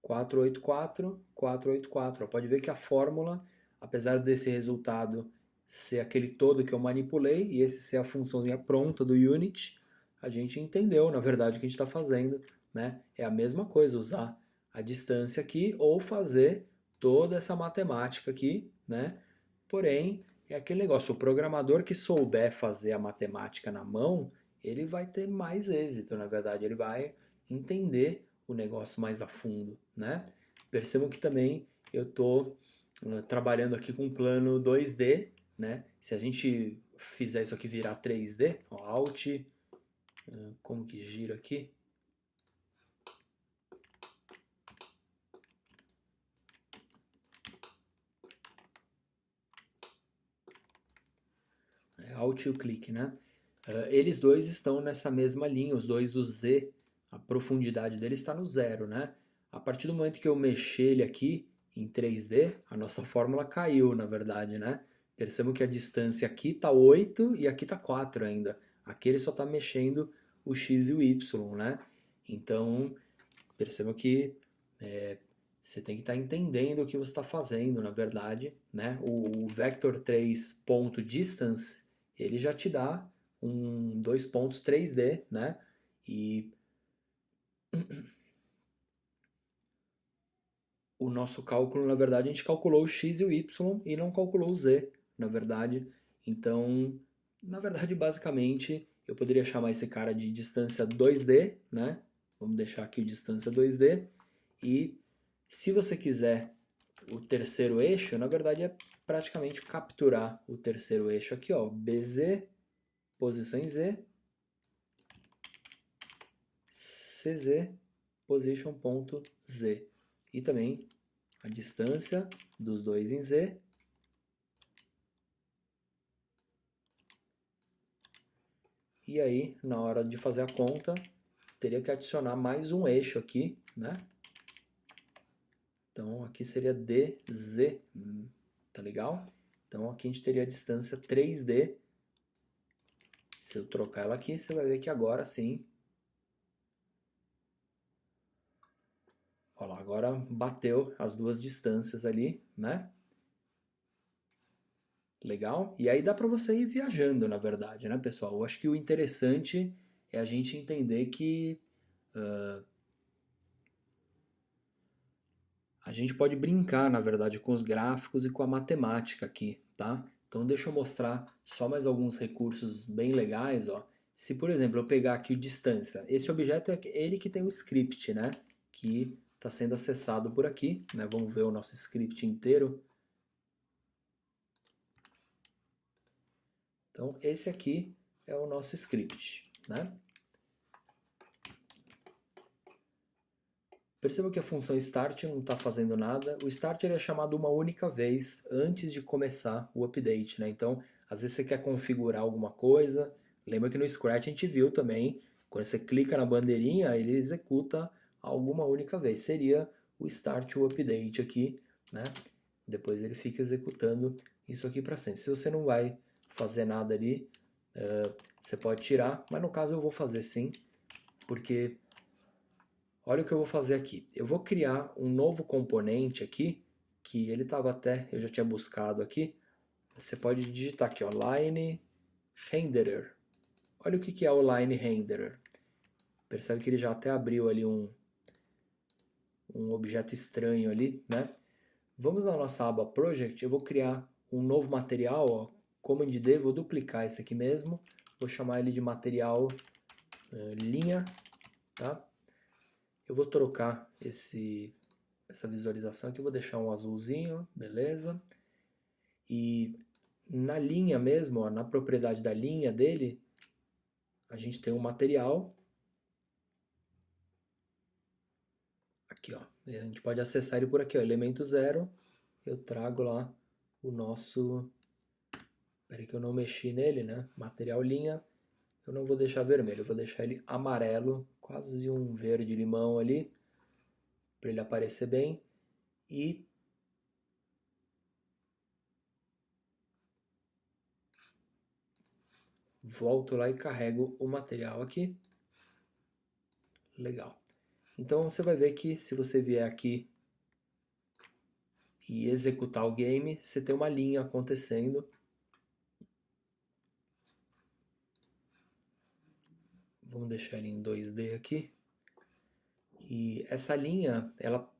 484, 484. Ó. Pode ver que a fórmula, apesar desse resultado ser aquele todo que eu manipulei e esse ser a funçãozinha pronta do Unity, a gente entendeu, na verdade, o que a gente está fazendo, né? É a mesma coisa, usar a distância aqui ou fazer toda essa matemática aqui, né? Porém, é aquele negócio, o programador que souber fazer a matemática na mão, ele vai ter mais êxito, na verdade, ele vai entender o negócio mais a fundo, né? Percebam que também eu estou trabalhando aqui com um plano 2D, né? Se a gente fizer isso aqui virar 3D, ó, Alt, como que gira aqui? Alt e o clique, né? Eles dois estão nessa mesma linha, os dois, o Z, a profundidade dele está no 0, né? A partir do momento que eu mexer ele aqui em 3D, a nossa fórmula caiu, na verdade, né? Percebam que a distância aqui está 8 e aqui está 4 ainda. Aqui ele só está mexendo o x e o y, né? Então, percebam que você tem que estar entendendo o que você está fazendo, na verdade, né? O vector 3.distance, ele já te dá dois pontos 3D, né? E o nosso cálculo, na verdade, a gente calculou o x e o y e não calculou o z, na verdade. Então, na verdade, basicamente, eu poderia chamar esse cara de distância 2D, né? Vamos deixar aqui o distância 2D. E se você quiser o terceiro eixo, na verdade é praticamente capturar o terceiro eixo aqui, ó, BZ, posição em Z, CZ, position.z. E também a distância dos dois em Z. E aí, na hora de fazer a conta, teria que adicionar mais um eixo aqui, né? Então, aqui seria DZ, tá legal? Então, aqui a gente teria a distância 3D. Se eu trocar ela aqui, você vai ver que agora sim. Olha lá, agora bateu as duas distâncias ali, né? Legal? E aí dá para você ir viajando, na verdade, né, pessoal? Eu acho que o interessante é a gente entender que a gente pode brincar, na verdade, com os gráficos e com a matemática aqui, tá? Então deixa eu mostrar só mais alguns recursos bem legais, ó. Se, por exemplo, eu pegar aqui o distância, esse objeto é ele que tem o script, né? Que está sendo acessado por aqui, né? Vamos ver o nosso script inteiro. Então, esse aqui é o nosso script, né? Perceba que a função start não está fazendo nada. O start ele é chamado uma única vez antes de começar o update, né? Então, às vezes você quer configurar alguma coisa. Lembra que no Scratch a gente viu também, quando você clica na bandeirinha, ele executa alguma única vez. Seria o start o update aqui, né? Depois ele fica executando isso aqui para sempre. Se você não vai fazer nada ali, você pode tirar, mas no caso eu vou fazer sim, porque olha o que eu vou fazer aqui. Eu vou criar um novo componente aqui, que ele estava até, eu já tinha buscado aqui. Você pode digitar aqui, ó, line renderer. Olha o que é o line renderer. Percebe que ele já até abriu ali um objeto estranho ali, né? Vamos na nossa aba Project, eu vou criar um novo material, ó, Command D, vou duplicar esse aqui mesmo, vou chamar ele de material linha, tá? Eu vou trocar essa visualização aqui, eu vou deixar um azulzinho, beleza? E na linha mesmo, ó, na propriedade da linha dele, a gente tem um material. Aqui, ó. A gente pode acessar ele por aqui, ó, elemento 0. Eu trago lá o nosso... Espera que eu não mexi nele, né? Material linha. Eu não vou deixar vermelho, eu vou deixar ele amarelo, quase um verde limão ali, para ele aparecer bem. E volto lá e carrego o material aqui. Legal. Então você vai ver que se você vier aqui e executar o game, você tem uma linha acontecendo. Vamos deixar ele em 2D aqui. E essa linha, ela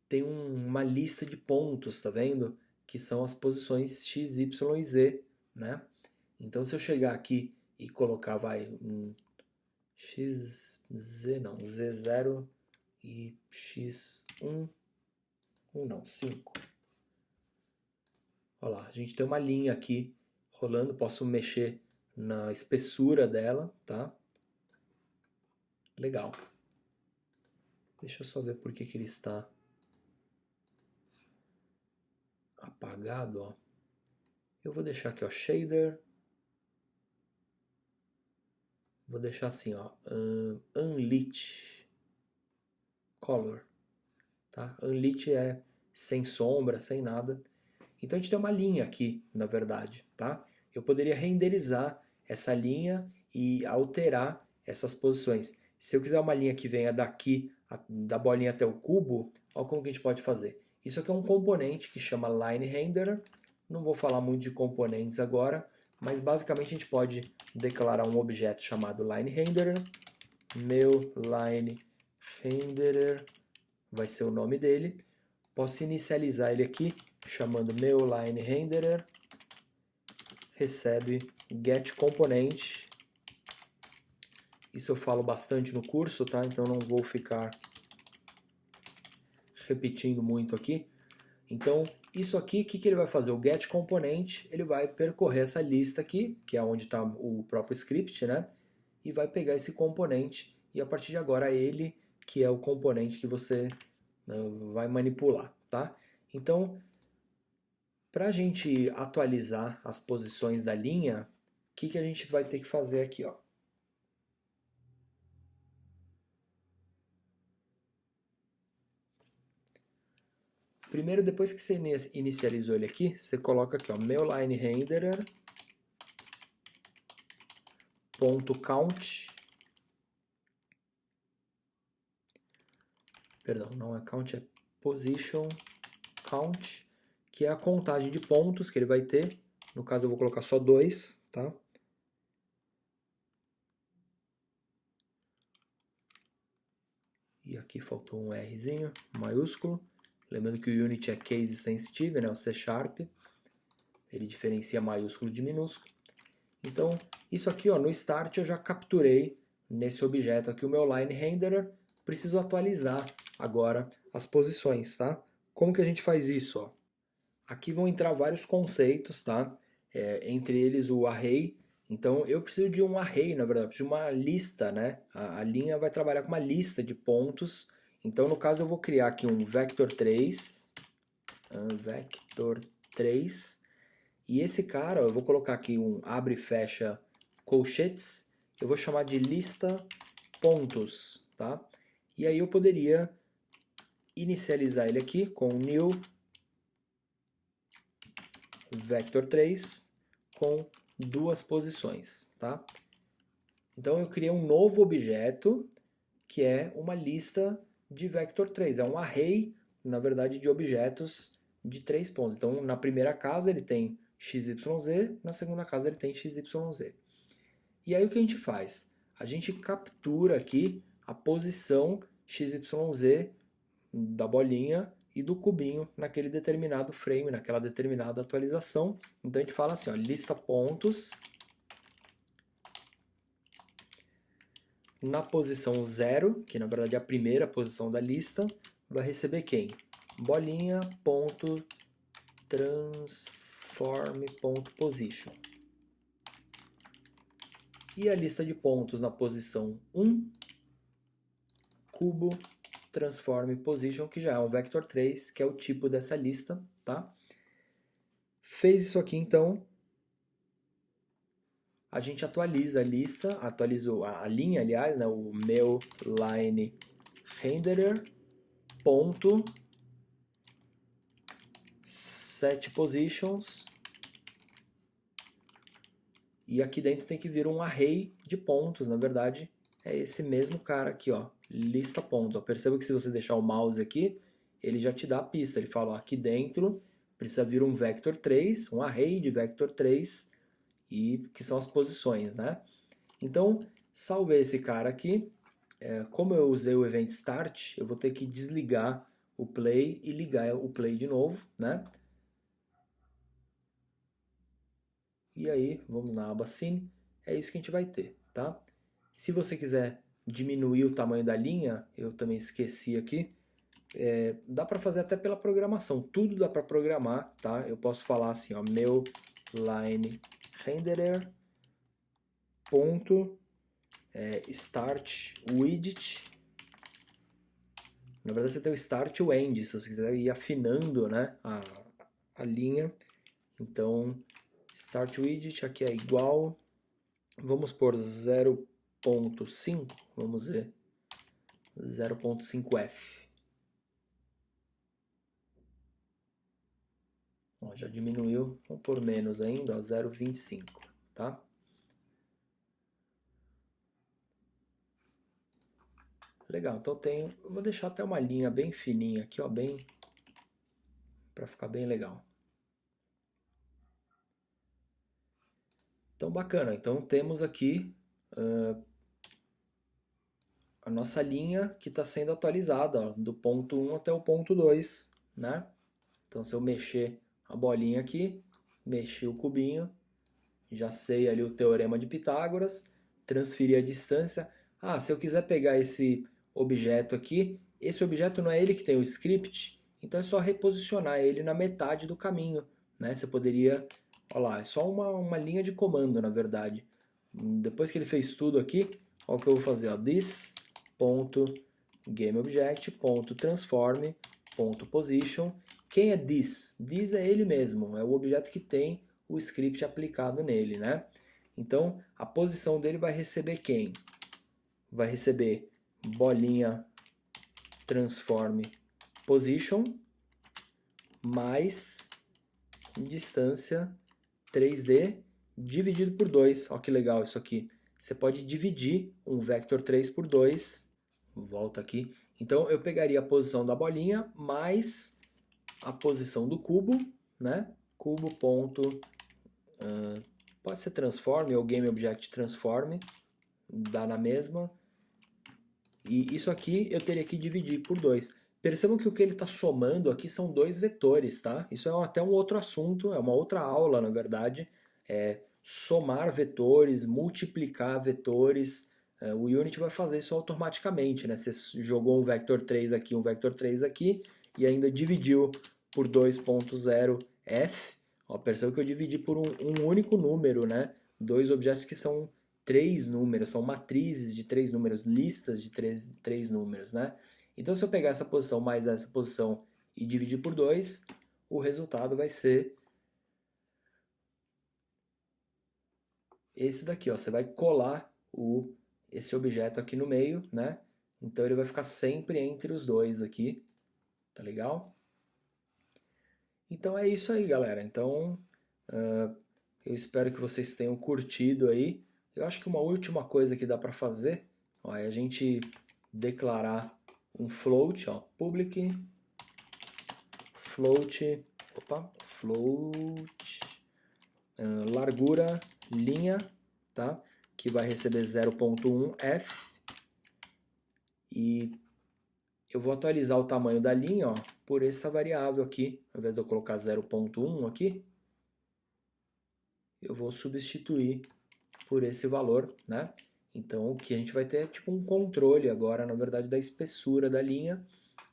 tem uma lista de pontos, tá vendo? Que são as posições x, y e z, né? Então se eu chegar aqui e colocar, vai, x, z não, z0 e x1, 1 não, 5. Olha lá, a gente tem uma linha aqui rolando, posso mexer na espessura dela, tá? Legal. Deixa eu só ver por que ele está apagado, ó. Eu vou deixar aqui, ó, shader. Vou deixar assim, ó, unlit color, tá? Unlit é sem sombra, sem nada. Então a gente tem uma linha aqui, na verdade, tá? Eu poderia renderizar essa linha e alterar essas posições. Se eu quiser uma linha que venha daqui, da bolinha até o cubo, olha como que a gente pode fazer. Isso aqui é um componente que chama Line Renderer. Não vou falar muito de componentes agora, mas basicamente a gente pode declarar um objeto chamado Line Renderer. Meu Line Renderer vai ser o nome dele. Posso inicializar ele aqui chamando meu Line Renderer. Recebe getComponent. Isso eu falo bastante no curso, tá? Então não vou ficar repetindo muito aqui. Então, isso aqui, o que ele vai fazer? O getComponent, ele vai percorrer essa lista aqui, que é onde está o próprio script, né? E vai pegar esse componente, e a partir de agora ele que é o componente que você vai manipular, tá? Então, para a gente atualizar as posições da linha, o que a gente vai ter que fazer aqui, ó? Primeiro, depois que você inicializou ele aqui, você coloca aqui, ó, meu line renderer .count. Perdão, não é count, é position count, que é a contagem de pontos que ele vai ter. No caso eu vou colocar só 2, tá? E aqui faltou um Rzinho maiúsculo. Lembrando que o Unity é case sensitive, né? O C Sharp. Ele diferencia maiúsculo de minúsculo. Então, isso aqui, ó, no start eu já capturei nesse objeto aqui o meu line renderer. Preciso atualizar agora as posições, tá? Como que a gente faz isso, ó? Aqui vão entrar vários conceitos, tá? Entre eles o array. Então eu preciso de um array, na verdade, eu preciso de uma lista, né? A linha vai trabalhar com uma lista de pontos. Então no caso eu vou criar aqui um vector3, e esse cara, eu vou colocar aqui um abre e fecha colchetes, eu vou chamar de lista pontos, tá? E aí eu poderia inicializar ele aqui com new vector3 com duas posições, tá? Então eu criei um novo objeto que é uma lista de vector3, é um array, na verdade, de objetos de 3 pontos. Então na primeira casa ele tem XYZ, na segunda casa ele tem XYZ. E aí o que a gente faz? A gente captura aqui a posição XYZ da bolinha e do cubinho naquele determinado frame, naquela determinada atualização. Então a gente fala assim, ó, lista pontos na posição 0, que na verdade é a primeira posição da lista, vai receber quem? Bolinha ponto transform ponto position. E a lista de pontos na posição 1, cubo transform position, que já é um vector3, que é o tipo dessa lista, tá? Fez isso aqui, então, a gente atualiza a lista, atualizou a linha, aliás, né, o meu line renderer ponto set positions, e aqui dentro tem que vir um array de pontos, na verdade é esse mesmo cara aqui, ó, lista pontos. Ó, perceba que se você deixar o mouse aqui, ele já te dá a pista, ele fala, ó, aqui dentro precisa vir um vector3, um array de vector3, e que são as posições, né? Então, salvei esse cara aqui. Como eu usei o event start, eu vou ter que desligar o play e ligar o play de novo, né? E aí, vamos na aba Scene, é isso que a gente vai ter, tá? Se você quiser diminuir o tamanho da linha, eu também esqueci aqui, dá para fazer até pela programação, tudo dá para programar, tá? Eu posso falar assim, ó, meu line renderer ponto start widget. Na verdade você tem o start e o end, se você quiser ir afinando, né, a linha. Então start widget aqui é igual, vamos por 0.5, vamos ver, 0.5f. Já diminuiu, vamos por menos ainda, 0,25, tá? Legal, então eu vou deixar até uma linha bem fininha aqui, ó, bem, para ficar bem legal. Então bacana, então temos aqui a nossa linha que está sendo atualizada, ó, do ponto 1 até o ponto 2, né? Então se eu mexer a bolinha aqui, mexer o cubinho, já sei ali o teorema de Pitágoras, transferir a distância. Ah, se eu quiser pegar esse objeto aqui, esse objeto não é ele que tem o script, então é só reposicionar ele na metade do caminho, né? Você poderia, olha lá, é só uma linha de comando, na verdade. Depois que ele fez tudo aqui, olha o que eu vou fazer, ó, this.gameObject.transform.position. Quem é this? This é ele mesmo, é o objeto que tem o script aplicado nele, né? Então, a posição dele vai receber quem? Vai receber bolinha transform position mais distância 3D dividido por 2. Olha que legal isso aqui. Você pode dividir um vector 3 por 2. Volta aqui. Então, eu pegaria a posição da bolinha mais a posição do cubo, né? Cubo ponto, pode ser transform ou GameObject transform, dá na mesma. E isso aqui eu teria que dividir por 2. Percebam que o que ele está somando aqui são dois vetores, tá? Isso é até um outro assunto, é uma outra aula, na verdade. É somar vetores, multiplicar vetores. O Unity vai fazer isso automaticamente, né? Você jogou um vector 3 aqui, um vector 3 aqui, e ainda dividiu por 2.0f. Ó, perceba que eu dividi por um único número, né? Dois objetos que são três números, são matrizes de três números, listas de três números, né? Então, se eu pegar essa posição mais essa posição e dividir por 2, o resultado vai ser esse daqui, ó. Você vai colar esse objeto aqui no meio, né? Então, ele vai ficar sempre entre os dois aqui, tá legal? Então, é isso aí, galera. Então, eu espero que vocês tenham curtido aí. Eu acho que uma última coisa que dá para fazer, ó, é a gente declarar um float, ó, public float, largura linha, tá? Que vai receber 0.1f e eu vou atualizar o tamanho da linha, ó, por essa variável aqui, ao invés de eu colocar 0.1 aqui, eu vou substituir por esse valor, né? Então, o que a gente vai ter é tipo um controle agora, na verdade, da espessura da linha.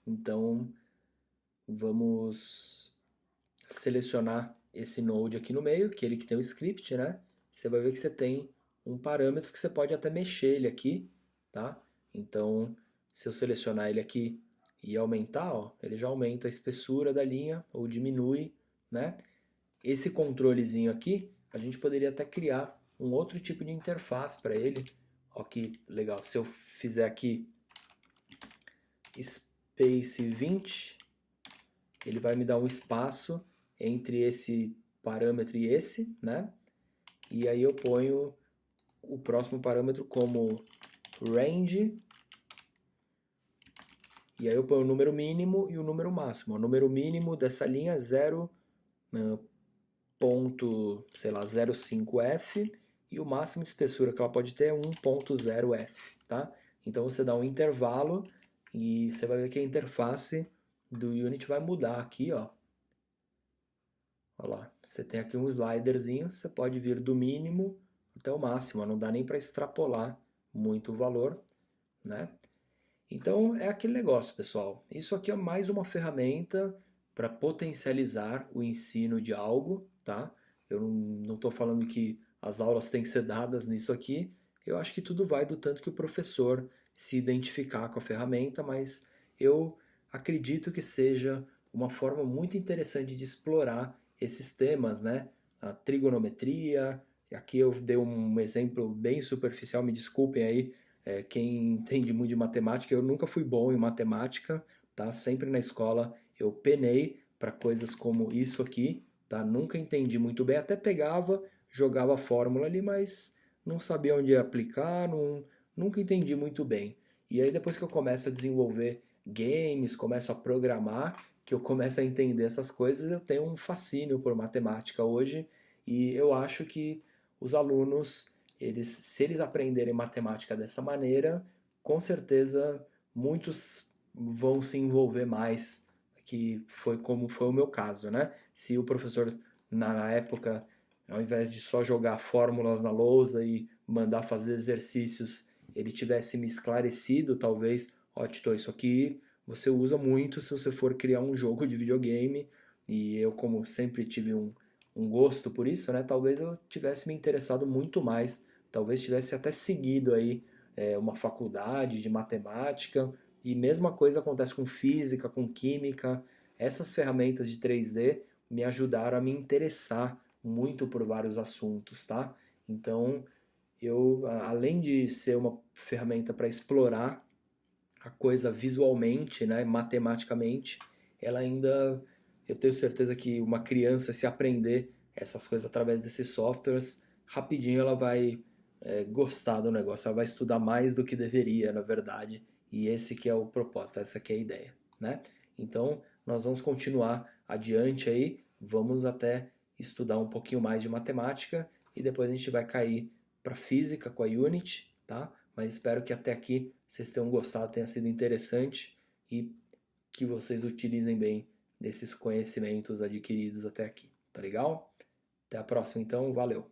Então, vamos selecionar esse node aqui no meio, que é ele que tem o script, né? Você vai ver que você tem um parâmetro que você pode até mexer ele aqui, tá? Então, se eu selecionar ele aqui e aumentar, ó, ele já aumenta a espessura da linha ou diminui, né? Esse controlezinho aqui, a gente poderia até criar um outro tipo de interface para ele. Ó, que legal. Se eu fizer aqui space 20, ele vai me dar um espaço entre esse parâmetro e esse, né? E aí eu ponho o próximo parâmetro como range. E aí eu ponho o número mínimo e o número máximo. O número mínimo dessa linha é 0.05f e o máximo de espessura que ela pode ter é 1.0f, tá? Então você dá um intervalo e você vai ver que a interface do Unity vai mudar aqui, ó. Olha lá, você tem aqui um sliderzinho, você pode vir do mínimo até o máximo, não dá nem para extrapolar muito o valor, né? Então é aquele negócio, pessoal. Isso aqui é mais uma ferramenta para potencializar o ensino de algo, tá? Eu não estou falando que as aulas têm que ser dadas nisso aqui. Eu acho que tudo vai do tanto que o professor se identificar com a ferramenta, mas eu acredito que seja uma forma muito interessante de explorar esses temas, né? A trigonometria, e aqui eu dei um exemplo bem superficial, me desculpem aí, quem entende muito de matemática. Eu nunca fui bom em matemática, tá? Sempre na escola eu penei para coisas como isso aqui, tá? Nunca entendi muito bem, até pegava, jogava a fórmula ali, mas não sabia onde ia aplicar, nunca entendi muito bem. E aí depois que eu começo a desenvolver games, começo a programar, que eu começo a entender essas coisas, eu tenho um fascínio por matemática hoje e eu acho que os alunos, se eles aprenderem matemática dessa maneira, com certeza muitos vão se envolver mais, que foi como foi o meu caso, né? Se o professor na época, ao invés de só jogar fórmulas na lousa e mandar fazer exercícios, ele tivesse me esclarecido, talvez, ó, Tito, isso aqui você usa muito se você for criar um jogo de videogame, e eu, como sempre tive um gosto por isso, né? Talvez eu tivesse me interessado muito mais, talvez tivesse até seguido aí uma faculdade de matemática, e mesma coisa acontece com física, com química. Essas ferramentas de 3D me ajudaram a me interessar muito por vários assuntos, tá? Então, além de ser uma ferramenta para explorar a coisa visualmente, né, matematicamente, ela ainda, eu tenho certeza que uma criança, se aprender essas coisas através desses softwares, rapidinho ela vai gostar do negócio, ela vai estudar mais do que deveria, na verdade, e esse que é o propósito, essa que é a ideia, né? Então, nós vamos continuar adiante aí, vamos até estudar um pouquinho mais de matemática e depois a gente vai cair para física com a Unity, tá? Mas espero que até aqui vocês tenham gostado, tenha sido interessante e que vocês utilizem bem desses conhecimentos adquiridos até aqui, tá legal? Até a próxima então, valeu!